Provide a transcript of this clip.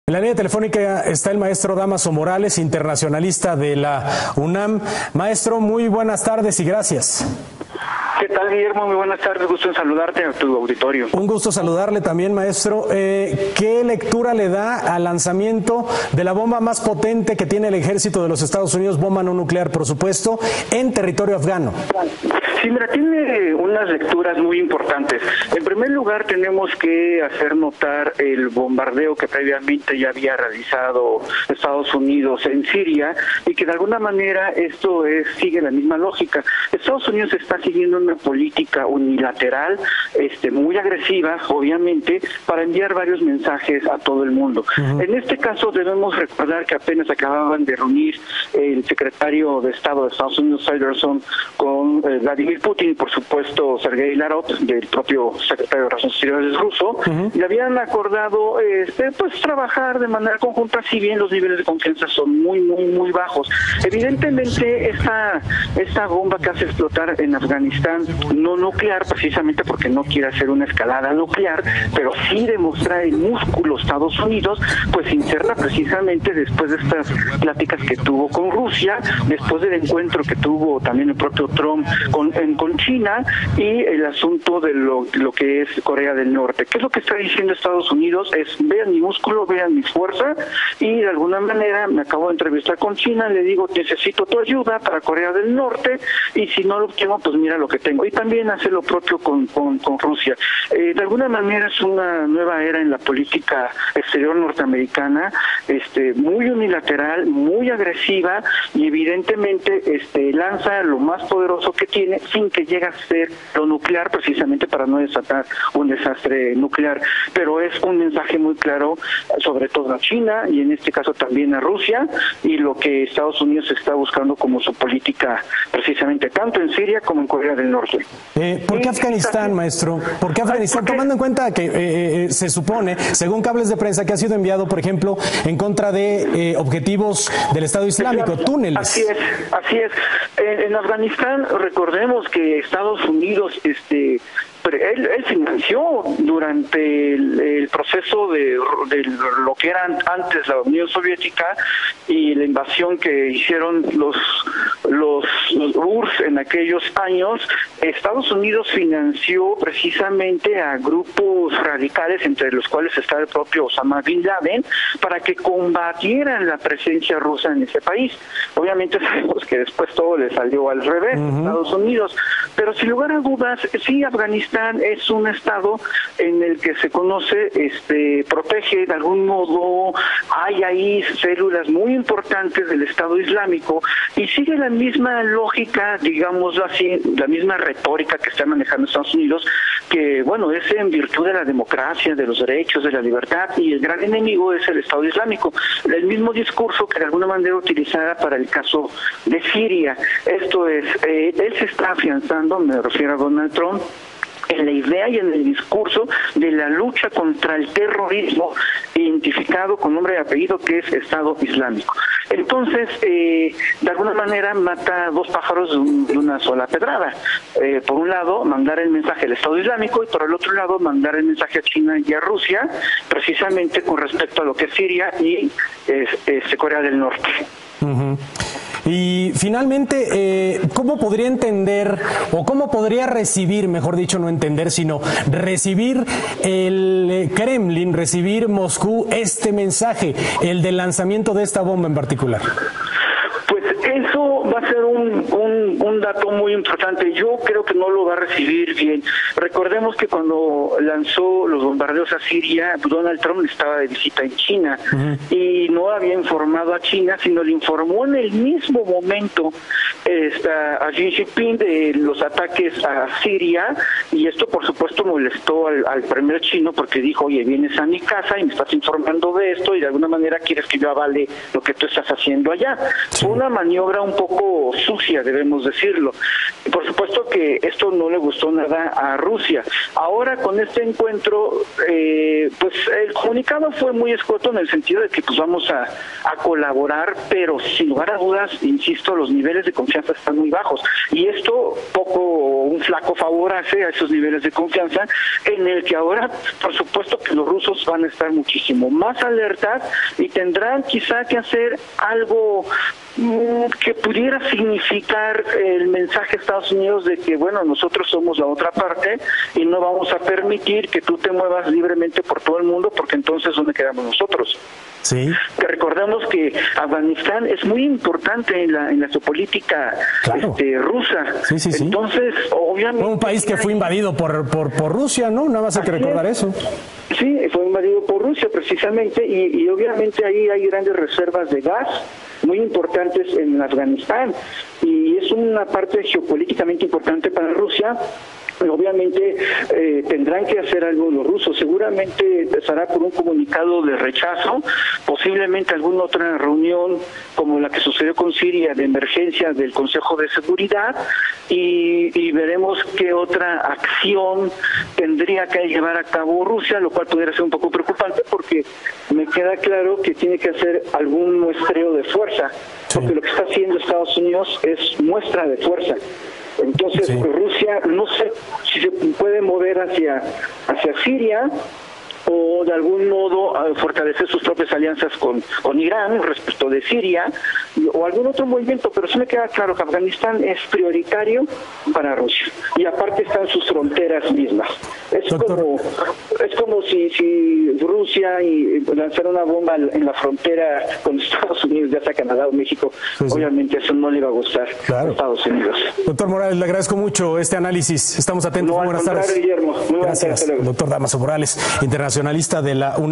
En la línea telefónica está el maestro Dámaso Morales, internacionalista de la UNAM. Maestro, muy buenas tardes y gracias. ¿Qué tal, Guillermo? Muy buenas tardes, gusto en saludarte a tu auditorio. Un gusto saludarle también, maestro. ¿Qué lectura le da al lanzamiento de la bomba más potente que tiene el ejército de los Estados Unidos, bomba no nuclear, por supuesto, en territorio afgano? Sí, mira, tiene unas lecturas muy importantes. En primer lugar, tenemos que hacer notar el bombardeo que previamente ya había realizado Estados Unidos en Siria y que de alguna manera esto sigue la misma lógica. Estados Unidos está siguiendo una política unilateral, muy agresiva, obviamente, para enviar varios mensajes a todo el mundo. En este caso debemos recordar que apenas acababan de reunir el secretario de Estado de Estados Unidos, Tillerson, con Vladimir Putin y por supuesto Sergei Lavrov, del propio secretario de Relaciones Exteriores ruso, y habían acordado pues trabajar de manera conjunta, si bien los niveles de confianza son muy bajos. Evidentemente esta bomba que hace explotar en Afganistán, no nuclear precisamente porque no quiere hacer una escalada nuclear, pero sí demostrar el músculo Estados Unidos, pues inserta precisamente después de estas pláticas que tuvo con Rusia, después del encuentro que tuvo también el propio Trump con China y el asunto de lo que es Corea del Norte. ¿Qué es lo que está diciendo Estados Unidos? Vean mi músculo, vean mi fuerza, y de alguna manera me acabo de entrevistar con China, le digo, necesito tu ayuda para Corea del Norte, y si no lo obtengo, pues mira lo que tengo. Y también hace lo propio con Rusia. De alguna manera es una nueva era en la política exterior norteamericana, muy unilateral, muy agresiva, y evidentemente lanza lo más poderoso que tiene sin que llegue a ser lo nuclear, precisamente para no desatar un desastre nuclear. Pero es un mensaje muy claro, sobre todo a China y en este caso también a Rusia, y lo que Estados Unidos está buscando como su política precisamente tanto en Siria como en Corea del Norte. ¿Por qué Afganistán, maestro? ¿Por qué Afganistán? Tomando en cuenta que se supone, según cables de prensa, que ha sido enviado, por ejemplo, en contra de objetivos del Estado Islámico, túneles. Así es. En Afganistán, recordemos que Estados Unidos, él financió durante el proceso de lo que era antes la Unión Soviética y la invasión que hicieron los URSS en aquellos años. Estados Unidos financió precisamente a grupos radicales, entre los cuales está el propio Osama Bin Laden, para que combatieran la presencia rusa en ese país. Obviamente sabemos que después todo le salió al revés, Estados Unidos, pero sin lugar a dudas, sí, Afganistán es un estado en el que se conoce, protege de algún modo, hay ahí células muy importantes del Estado Islámico y sigue la misma lógica, digámoslo así, la misma retórica que está manejando Estados Unidos, que bueno, es en virtud de la democracia, de los derechos, de la libertad, y el gran enemigo es el Estado Islámico. El mismo discurso que de alguna manera utilizada para el caso de Siria. Esto es, él se está afianzando, me refiero a Donald Trump, en la idea y en el discurso de la lucha contra el terrorismo identificado con nombre y apellido, que es Estado Islámico. Entonces, de alguna manera mata dos pájaros de una sola pedrada. Por un lado, mandar el mensaje al Estado Islámico, y por el otro lado, mandar el mensaje a China y a Rusia, precisamente con respecto a lo que es Siria y Corea del Norte. Y finalmente, ¿cómo podría entender o cómo podría recibir, mejor dicho, no entender, sino recibir el Kremlin, recibir Moscú este mensaje, el del lanzamiento de esta bomba en particular? Pues eso va a ser un dato muy importante. Yo creo que no lo va a recibir bien. Recordemos que cuando lanzó los bombardeos a Siria, Donald Trump estaba de visita en China y no había informado a China, sino le informó en el mismo momento a Xi Jinping de los ataques a Siria, y esto por supuesto molestó al primer chino porque dijo, oye, vienes a mi casa y me estás informando de esto y de alguna manera quieres que yo avale lo que tú estás haciendo allá. Fue una maniobra un poco sucia, debemos decirlo. Por supuesto que esto no le gustó nada a Rusia. Ahora con este encuentro, pues el comunicado fue muy escueto en el sentido de que pues vamos a colaborar, pero sin lugar a dudas, insisto, los niveles de confianza están muy bajos. Y esto un flaco favor hace a esos niveles de confianza, en el que ahora, por supuesto que los rusos van a estar muchísimo más alertas y tendrán quizá que hacer algo que pudiera significar el mensaje a Estados Unidos de que, bueno, nosotros somos la otra parte y no vamos a permitir que tú te muevas libremente por todo el mundo, porque entonces ¿dónde quedamos nosotros? Sí. Que recordemos que Afganistán es muy importante en la geopolítica, claro, rusa. Sí, sí, sí. Entonces, obviamente... Un país que fue invadido por Rusia, ¿no? Nada más hay que recordar eso. Sí, fue invadido por Rusia precisamente y obviamente ahí hay grandes reservas de gas muy importantes en Afganistán y es una parte geopolíticamente importante para Rusia. Obviamente tendrán que hacer algo los rusos, seguramente empezará por un comunicado de rechazo, posiblemente alguna otra reunión como la que sucedió con Siria de emergencia del Consejo de Seguridad y veremos qué otra acción tendría que llevar a cabo Rusia, lo cual pudiera ser un poco preocupante porque me queda claro que tiene que hacer algún muestreo de fuerza, porque lo que está haciendo Estados Unidos es muestra de fuerza. Entonces, Rusia no sé si se puede mover hacia Siria o de algún modo fortalecer sus propias alianzas con Irán respecto de Siria o algún otro movimiento, pero sí me queda claro que Afganistán es prioritario para Rusia y aparte están sus fronteras mismas. Es como si Rusia lanzara una bomba en la frontera con Estados Unidos, ya sea Canadá o México, obviamente eso no le va a gustar a Estados Unidos. Doctor Morales, le agradezco mucho este análisis. Estamos atentos. No, Muy buenas tardes. Guillermo. Muy buenas Gracias. tardes. Doctor Dámaso Morales, internacionalista de la UNAM.